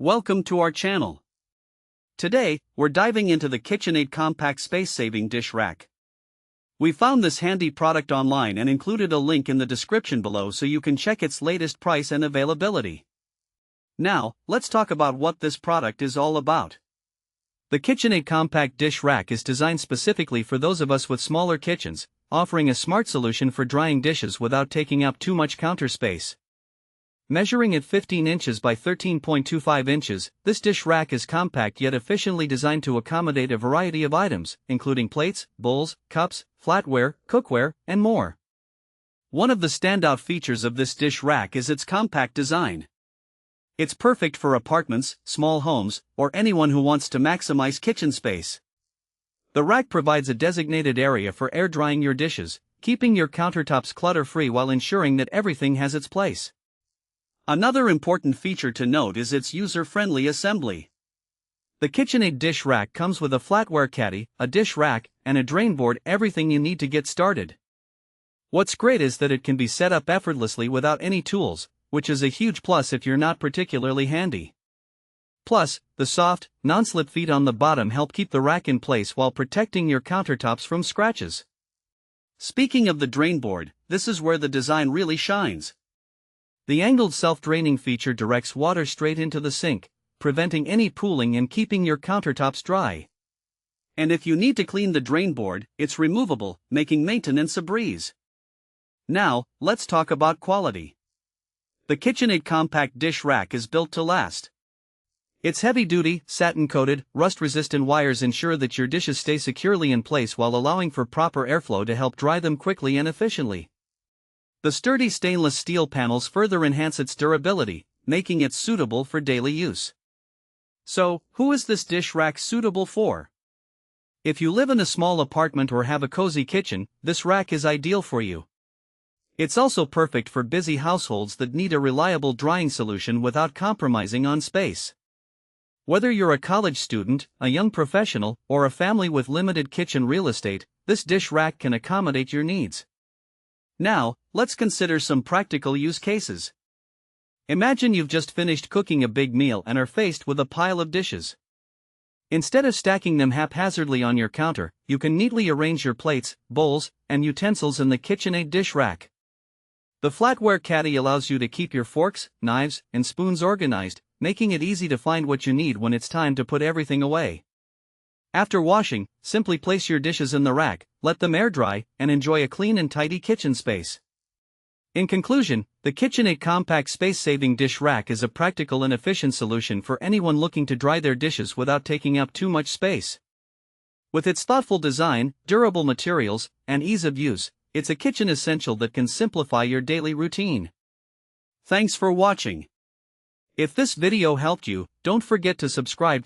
Welcome to our channel. Today, we're diving into the KitchenAid compact space-saving dish rack. We found this handy product online and included a link in the description below so you can check its latest price and availability. Now, let's talk about what this product is all about. The KitchenAid compact dish rack is designed specifically for those of us with smaller kitchens, offering a smart solution for drying dishes without taking up too much counter space. Measuring at 15 inches by 13.25 inches, this dish rack is compact yet efficiently designed to accommodate a variety of items, including plates, bowls, cups, flatware, cookware, and more. One of the standout features of this dish rack is its compact design. It's perfect for apartments, small homes, or anyone who wants to maximize kitchen space. The rack provides a designated area for air drying your dishes, keeping your countertops clutter-free while ensuring that everything has its place. Another important feature to note is its user-friendly assembly. The KitchenAid dish rack comes with a flatware caddy, a dish rack, and a drainboard, everything you need to get started. What's great is that it can be set up effortlessly without any tools, which is a huge plus if you're not particularly handy. Plus, the soft, non-slip feet on the bottom help keep the rack in place while protecting your countertops from scratches. Speaking of the drainboard, this is where the design really shines. The angled self-draining feature directs water straight into the sink, preventing any pooling and keeping your countertops dry. And if you need to clean the drainboard, it's removable, making maintenance a breeze. Now, let's talk about quality. The KitchenAid compact dish rack is built to last. Its heavy-duty, satin-coated, rust-resistant wires ensure that your dishes stay securely in place while allowing for proper airflow to help dry them quickly and efficiently. The sturdy stainless steel panels further enhance its durability, making it suitable for daily use. So, who is this dish rack suitable for? If you live in a small apartment or have a cozy kitchen, this rack is ideal for you. It's also perfect for busy households that need a reliable drying solution without compromising on space. Whether you're a college student, a young professional, or a family with limited kitchen real estate, this dish rack can accommodate your needs. Now, let's consider some practical use cases. Imagine you've just finished cooking a big meal and are faced with a pile of dishes. Instead of stacking them haphazardly on your counter, you can neatly arrange your plates, bowls, and utensils in the KitchenAid dish rack. The flatware caddy allows you to keep your forks, knives, and spoons organized, making it easy to find what you need when it's time to put everything away. After washing, simply place your dishes in the rack, let them air dry, and enjoy a clean and tidy kitchen space. In conclusion, the KitchenAid compact space-saving dish rack is a practical and efficient solution for anyone looking to dry their dishes without taking up too much space. With its thoughtful design, durable materials, and ease of use, it's a kitchen essential that can simplify your daily routine. Thanks for watching. If this video helped you, don't forget to subscribe.